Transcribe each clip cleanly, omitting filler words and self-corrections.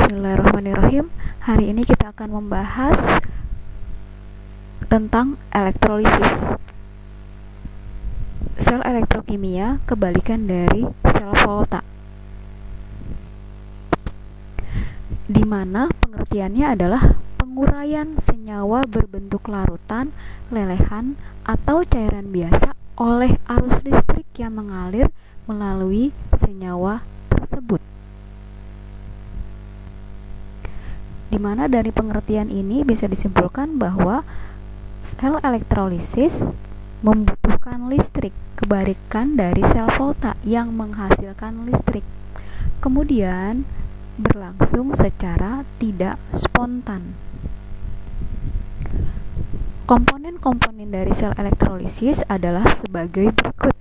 Bismillahirrahmanirrahim. Hari ini kita akan membahas tentang elektrolisis. Sel elektrokimia kebalikan dari sel volta, di mana pengertiannya adalah penguraian senyawa berbentuk larutan, lelehan, atau cairan biasa oleh arus listrik yang mengalir melalui senyawa tersebut. Di mana dari pengertian ini bisa disimpulkan bahwa sel elektrolisis membutuhkan listrik, kebalikan dari sel volta yang menghasilkan listrik, kemudian berlangsung secara tidak spontan. Komponen-komponen dari sel elektrolisis adalah sebagai berikut.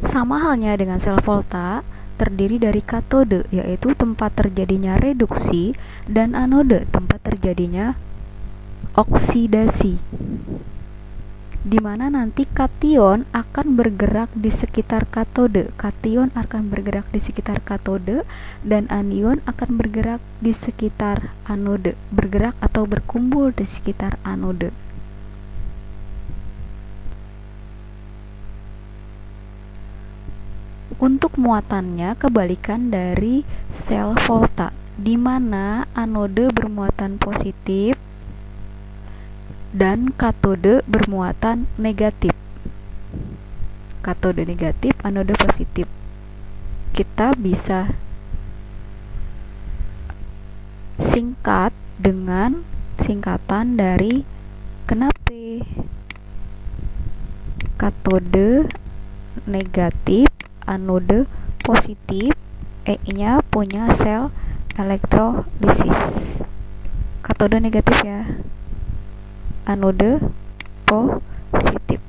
Sama halnya dengan sel volta, terdiri dari katode, yaitu tempat terjadinya reduksi, dan anode, tempat terjadinya oksidasi, di mana nanti kation akan bergerak di sekitar katode. Kation akan bergerak di sekitar katode dan anion akan bergerak di sekitar anode, bergerak atau berkumpul di sekitar anode. Untuk muatannya kebalikan dari sel volta, di mana anode bermuatan positif dan katode bermuatan negatif. Katode negatif, anode positif. Kita bisa singkat dengan singkatan dari kenapa katode negatif, anode positif, E-nya punya sel elektrolisis. Katode negatif ya, anode positif.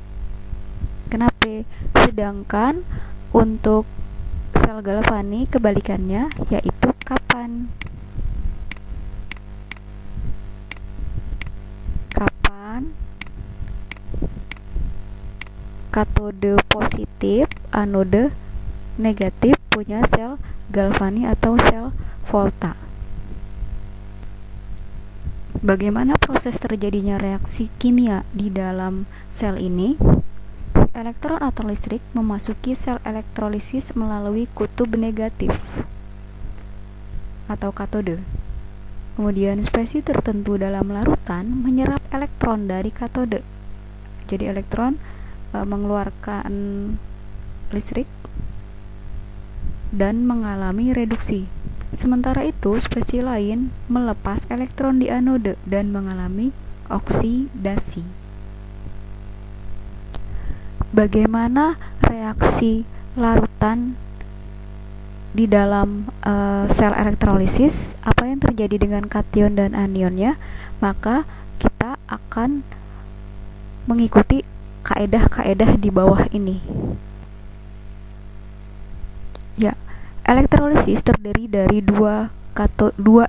Kenapa? Sedangkan untuk sel galvani kebalikannya, yaitu kapan katode positif, anode negatif punya sel galvani atau sel volta. Bagaimana proses terjadinya reaksi kimia di dalam sel ini? Elektron atau listrik memasuki sel elektrolisis melalui kutub negatif atau katode. Kemudian spesies tertentu dalam larutan menyerap elektron dari katode. Jadi elektron mengeluarkan listrik dan mengalami reduksi. Sementara itu, spesies lain melepas elektron di anode dan mengalami oksidasi. Bagaimana reaksi larutan di dalam sel elektrolisis? Apa yang terjadi dengan kation dan anionnya? Maka kita akan mengikuti kaedah-kaedah di bawah ini. Ya, elektrolisis terdiri dari dua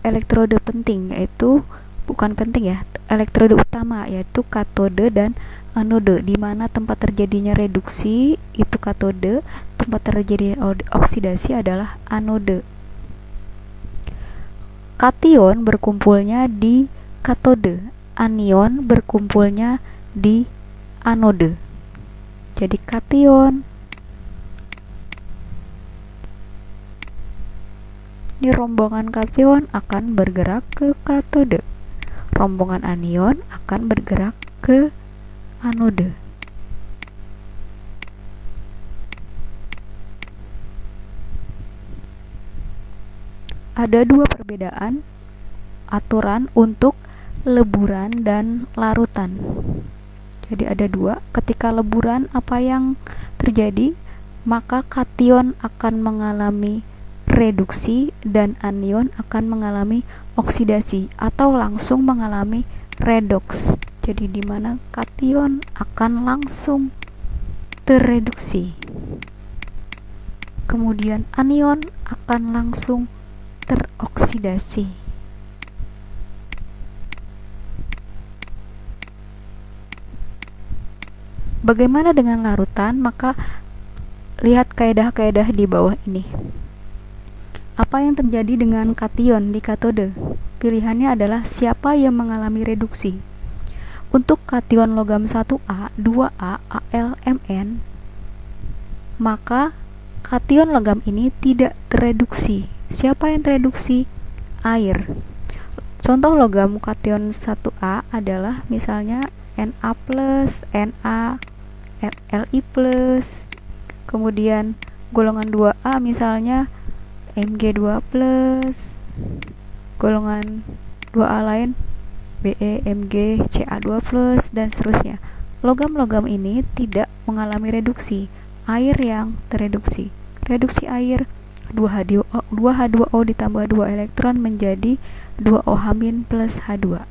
elektrode penting, yaitu bukan penting ya, elektrode utama yaitu katode dan anode, di mana tempat terjadinya reduksi itu katode, tempat terjadinya oksidasi adalah anode. Kation berkumpulnya di katode, anion berkumpulnya di anode. Jadi kation di rombongan kation akan bergerak ke katode, rombongan anion akan bergerak ke anode. Ada dua perbedaan aturan untuk leburan dan larutan. Jadi ada dua. Ketika leburan, apa yang terjadi? Maka kation akan mengalami reduksi dan anion akan mengalami oksidasi atau langsung mengalami redoks. Jadi di mana kation akan langsung terreduksi, kemudian anion akan langsung teroksidasi. Bagaimana dengan larutan? Maka lihat kaedah-kaedah di bawah ini. Apa yang terjadi dengan kation di katode? Pilihannya adalah siapa yang mengalami reduksi. Untuk kation logam 1A, 2A, Al, Mn, maka kation logam ini tidak tereduksi. Siapa yang tereduksi? Air. Contoh logam kation 1A adalah misalnya Na+, Na, Li+, kemudian golongan 2A misalnya Mg2+, golongan 2A lain Be, Mg, Ca2+, dan seterusnya. Logam-logam ini tidak mengalami reduksi, air yang tereduksi. Reduksi air 2H2O ditambah 2 elektron menjadi 2OH- plus H2.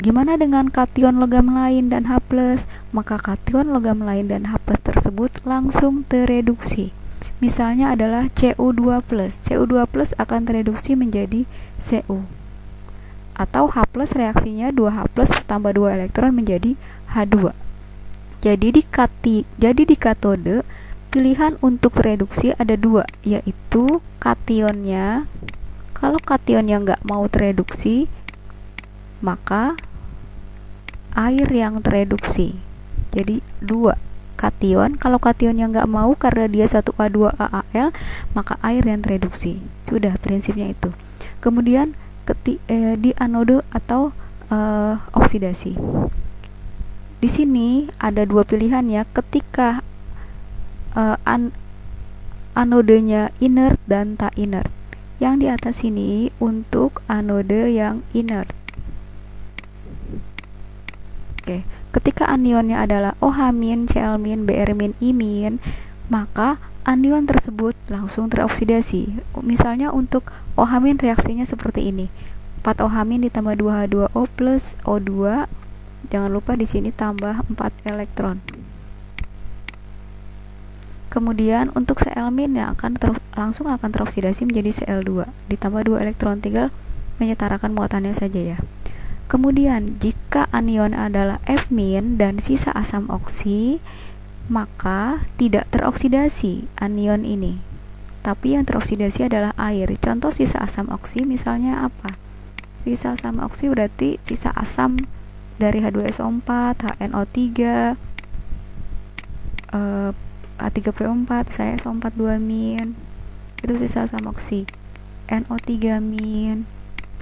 Gimana dengan kation logam lain dan H+? Maka kation logam lain dan H+ tersebut langsung tereduksi. Misalnya adalah Cu2+. Cu2+ akan tereduksi menjadi Cu. Atau H+ reaksinya 2H+ tambah 2 elektron menjadi H2. Jadi di katode pilihan untuk reduksi ada dua, yaitu kationnya. Kalau kationnya nggak mau tereduksi, maka air yang tereduksi. Jadi dua kation. Kalau kationnya nggak mau karena dia 1A2AAL, maka air yang tereduksi. Sudah, prinsipnya itu. Kemudian di anode atau oksidasi. Di sini ada dua pilihan ya, ketika anodenya inert dan tak inert. Yang di atas ini untuk anode yang inert. Oke, ketika anionnya adalah OH-, Cl-, Br-, I-, maka anion tersebut langsung teroksidasi. Misalnya untuk OH- reaksinya seperti ini. 4 OH- ditambah 2H2O plus O2. Jangan lupa di sini tambah 4 elektron. Kemudian untuk Cl- yang langsung akan teroksidasi menjadi Cl2 ditambah 2 elektron, tinggal menyetarakan muatannya saja ya. Kemudian jika anion adalah F- dan sisa asam oksi, maka tidak teroksidasi anion ini, tapi yang teroksidasi adalah air. Contoh sisa asam oksi misalnya apa? Sisa asam oksi berarti sisa asam dari H2SO4, HNO3, H3PO4, saya SO42-, itu sisa asam oksi. NO3-,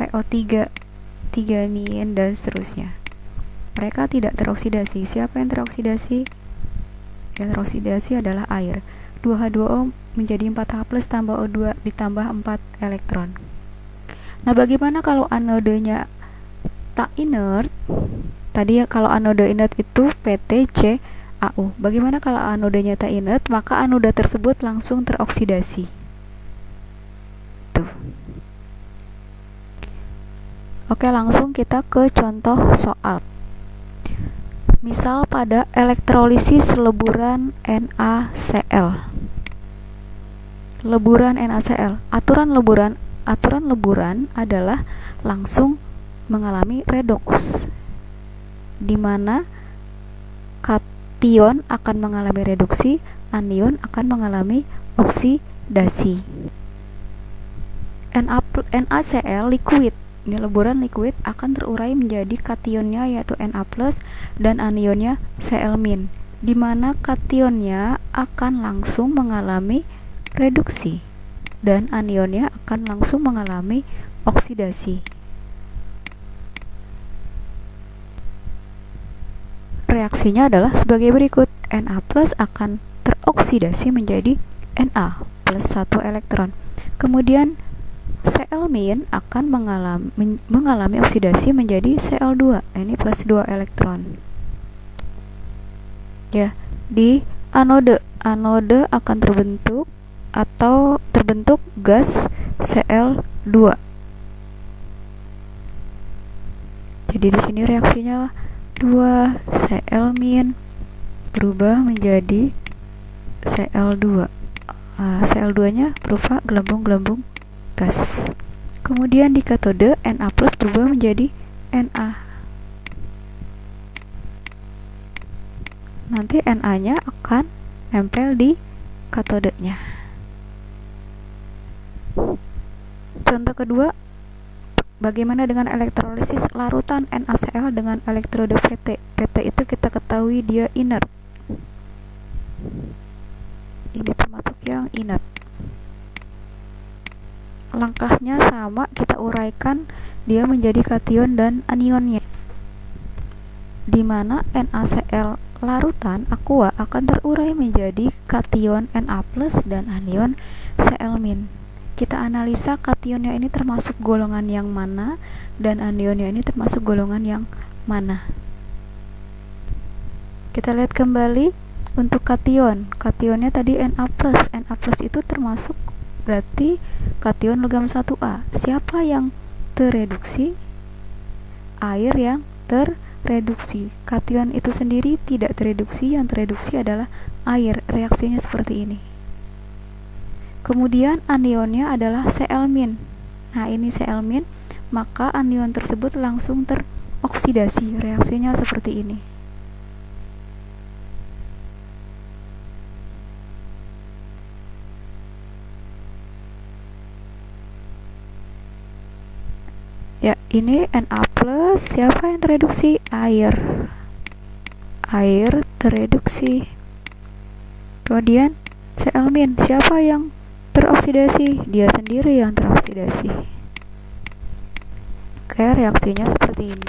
PO3, 3-, dan seterusnya. Mereka tidak teroksidasi. Siapa yang teroksidasi? Yang teroksidasi adalah air. 2H2O menjadi 4H+ tambah O2 ditambah 4 elektron. Nah, bagaimana kalau anodenya tak inert? Tadi ya, kalau anode inert itu PtCAO. Bagaimana kalau anodenya tak inert? Maka anoda tersebut langsung teroksidasi. Tuh. Oke, langsung kita ke contoh soal. Misal pada elektrolisis leburan NaCl. Leburan NaCl. Aturan leburan adalah langsung mengalami redoks, di mana kation akan mengalami reduksi, anion akan mengalami oksidasi. NaCl liquid, ini leburan liquid, akan terurai menjadi kationnya yaitu Na+ dan anionnya Cl-, di mana kationnya akan langsung mengalami reduksi dan anionnya akan langsung mengalami oksidasi. Reaksinya adalah sebagai berikut. Na+ akan teroksidasi menjadi Na plus 1 elektron. Kemudian Cl- akan mengalami oksidasi menjadi Cl2, ini plus 2 elektron. Ya, di anode akan terbentuk gas Cl2. Jadi di sini reaksinya 2 Cl- berubah menjadi Cl2. Cl2-nya berupa gelembung-gelembung gas. Kemudian di katode Na+ berubah menjadi Na. Nanti Na-nya akan nempel di katodenya. Contoh kedua, bagaimana dengan elektrolisis larutan NaCl dengan elektroda PT? PT itu kita ketahui dia inert. Ini termasuk yang inert. Langkahnya sama, kita uraikan dia menjadi kation dan anionnya, di mana NaCl larutan aqua akan terurai menjadi kation Na+ dan anion Cl-. Kita analisa kationnya ini termasuk golongan yang mana dan anionnya ini termasuk golongan yang mana. Kita lihat kembali untuk kation. Kationnya tadi Na+. Na+ itu termasuk berarti kation logam 1A. Siapa yang tereduksi? Air yang tereduksi. Kation itu sendiri tidak tereduksi, yang tereduksi adalah air. Reaksinya seperti ini. Kemudian anionnya adalah Cl-. Nah, ini Cl-, maka anion tersebut langsung teroksidasi. Reaksinya seperti ini. Ya, ini Na+, siapa yang tereduksi? Air. Air tereduksi. Kemudian Cl-, siapa yang teroksidasi? Dia sendiri yang teroksidasi. Oke, reaksinya seperti ini.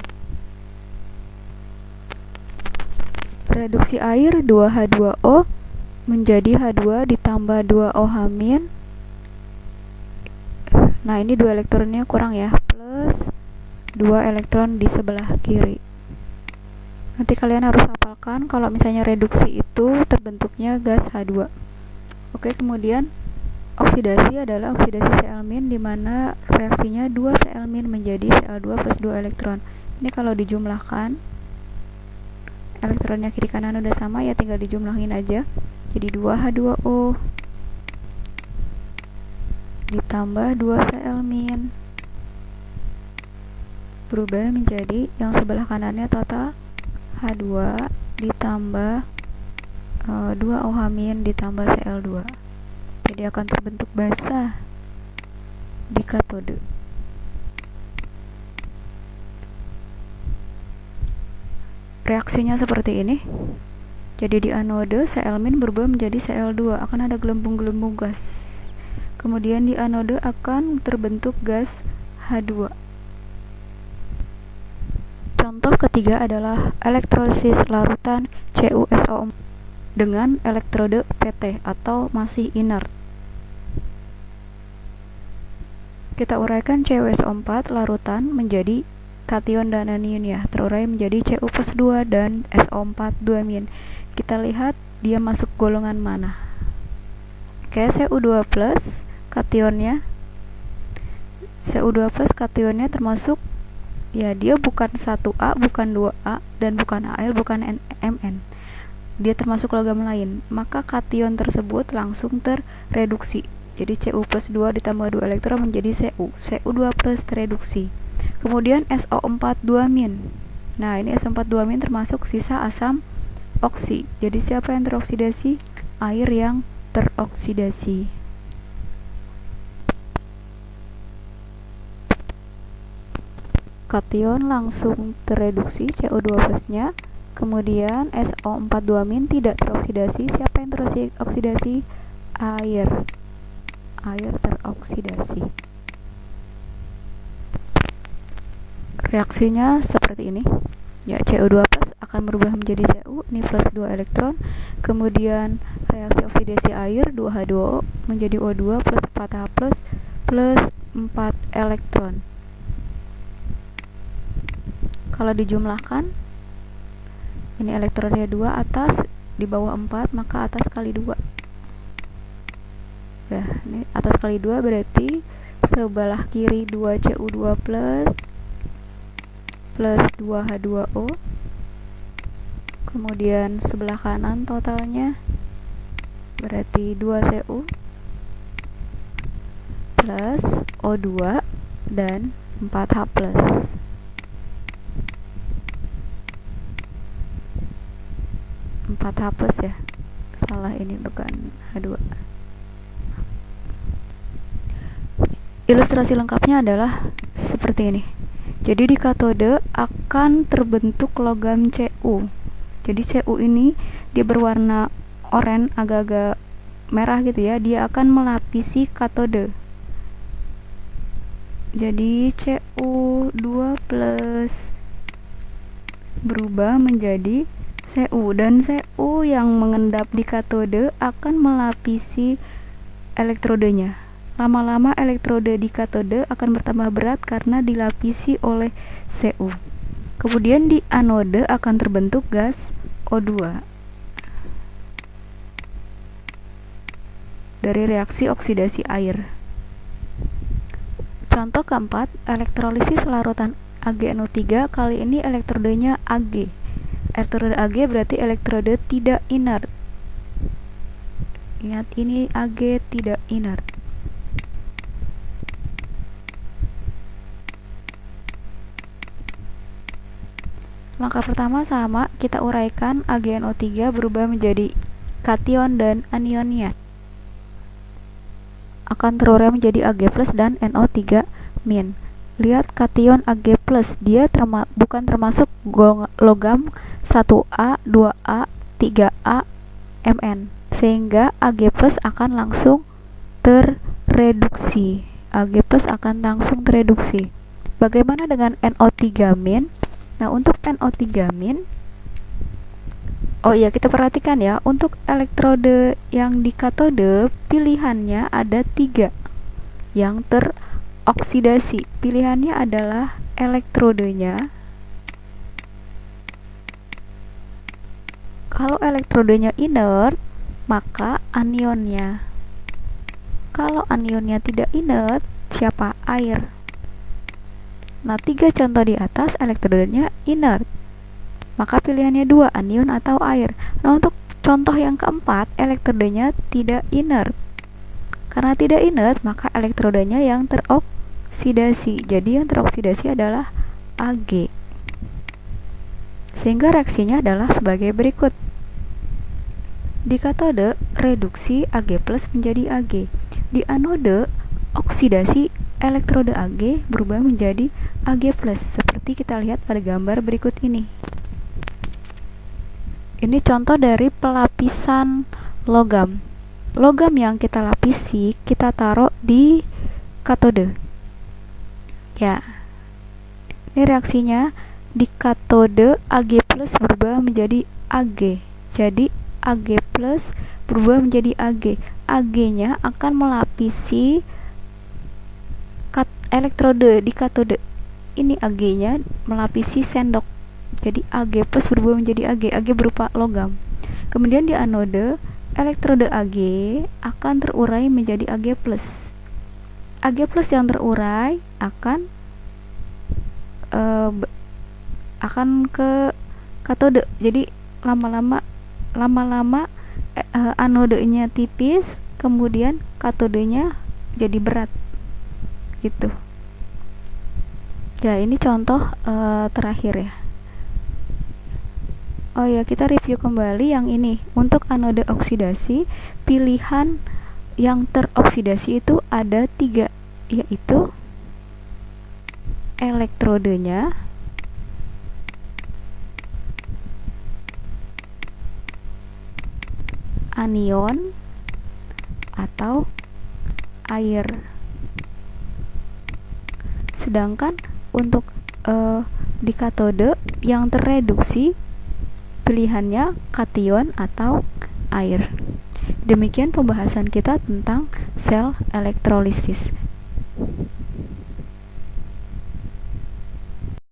Reduksi air 2H2O menjadi H2 ditambah 2OH-. Nah, ini 2 elektronnya kurang ya, plus 2 elektron di sebelah kiri. Nanti kalian harus hafalkan kalau misalnya reduksi itu terbentuknya gas H2. Oke, kemudian oksidasi adalah oksidasi Cl-, di mana reaksinya 2 Cl- menjadi Cl2 plus 2 elektron. Ini kalau dijumlahkan, elektronnya kiri kanan udah sama ya, tinggal dijumlahin aja. Jadi 2H2O ditambah 2 Cl- berubah menjadi yang sebelah kanannya total H2 ditambah 2OH- ditambah Cl2. Jadi akan terbentuk basa di katode. Reaksinya seperti ini. Jadi di anode Cl- berubah menjadi Cl2, akan ada gelembung-gelembung gas. Kemudian di anode akan terbentuk gas H2. Contoh ketiga adalah elektrolisis larutan CuSO4 dengan elektrode PT atau masih inert. Kita uraikan CuSO4 larutan menjadi kation dan anionnya, terurai menjadi Cu+2 dan SO4 2-. Kita lihat dia masuk golongan mana. Oke, Cu2+ kationnya, Cu2+ kationnya termasuk, ya dia bukan 1A, bukan 2A, dan bukan Al, bukan Mn. Dia termasuk logam lain, maka kation tersebut langsung tereduksi. Jadi Cu+2 ditambah 2 elektron menjadi Cu. Cu2+ tereduksi. Kemudian SO4 2-. Nah, ini SO4 2- termasuk sisa asam oksi. Jadi siapa yang teroksidasi? Air yang teroksidasi. Kation langsung tereduksi Cu2+-nya. Kemudian SO4 2- tidak teroksidasi. Siapa yang teroksidasi? Air. Air teroksidasi. Reaksinya seperti ini. Ya, Cu2+ akan berubah menjadi Cu, ini plus 2 elektron. Kemudian reaksi oksidasi air 2H2O menjadi O2 plus 4H plus 4 elektron. Kalau dijumlahkan, ini elektronnya 2 atas, di bawah 4, maka atas kali 2. Nah, ini atas kali 2 berarti sebelah kiri 2Cu2+ plus 2H2O. Kemudian sebelah kanan totalnya berarti 2Cu plus O2 dan 4H+. 4H+ ya, salah, ini bukan H2. Ilustrasi lengkapnya adalah seperti ini. Jadi di katode akan terbentuk logam Cu. Jadi Cu ini dia berwarna oranye agak-agak merah gitu ya. Dia akan melapisi katode. Jadi Cu2+ berubah menjadi Cu, dan Cu yang mengendap di katode akan melapisi elektrodenya. Lama-lama elektrode di katode akan bertambah berat karena dilapisi oleh Cu. Kemudian di anode akan terbentuk gas O2 dari reaksi oksidasi air. Contoh keempat, elektrolisis larutan AgNO3, kali ini elektrodenya Ag. Elektrode Ag berarti elektrode tidak inert. Ingat, ini Ag tidak inert. Langkah pertama sama, kita uraikan AgNO3 berubah menjadi kation dan anionnya akan terurai menjadi Ag+ dan NO3-. Lihat kation Ag+, dia bukan termasuk logam 1A, 2A, 3A, Mn, sehingga Ag+ akan langsung terreduksi. Bagaimana dengan NO3-? Nah, untuk NO3-, kita perhatikan ya, untuk elektrode yang di katode pilihannya ada 3 yang teroksidasi. Pilihannya adalah elektrodenya. Kalau elektrodenya inert, maka anionnya. Kalau anionnya tidak inert, siapa? Air. Nah, 3 contoh di atas elektrodenya inert, maka pilihannya 2, anion atau air. Nah, untuk contoh yang keempat, elektrodenya tidak inert. Karena tidak inert, maka elektrodenya yang teroksidasi. Jadi yang teroksidasi adalah Ag. Sehingga reaksinya adalah sebagai berikut. Di katode, reduksi Ag+ menjadi Ag. Di anode, oksidasi elektrode Ag berubah menjadi Ag+, seperti kita lihat pada gambar berikut ini. Ini contoh dari pelapisan logam. Logam yang kita lapisi, kita taruh di katode. Ya. Ini reaksinya, di katode Ag+ berubah menjadi Ag. Jadi Ag+ berubah menjadi Ag. Ag-nya akan melapisi elektrode di katode. Ini Ag-nya melapisi sendok. Jadi Ag+ berubah menjadi Ag berupa logam. Kemudian di anode, elektrode Ag akan terurai menjadi Ag+. Ag+ yang terurai akan ke katode. Jadi lama-lama anodenya tipis, kemudian katodenya jadi berat. Gitu. Ya, ini contoh terakhir ya. Kita review kembali yang ini. Untuk anode oksidasi, pilihan yang teroksidasi itu ada 3, yaitu elektrodenya, anion, atau air. Sedangkan untuk di katode yang terreduksi, pilihannya kation atau air. Demikian pembahasan kita tentang sel elektrolisis.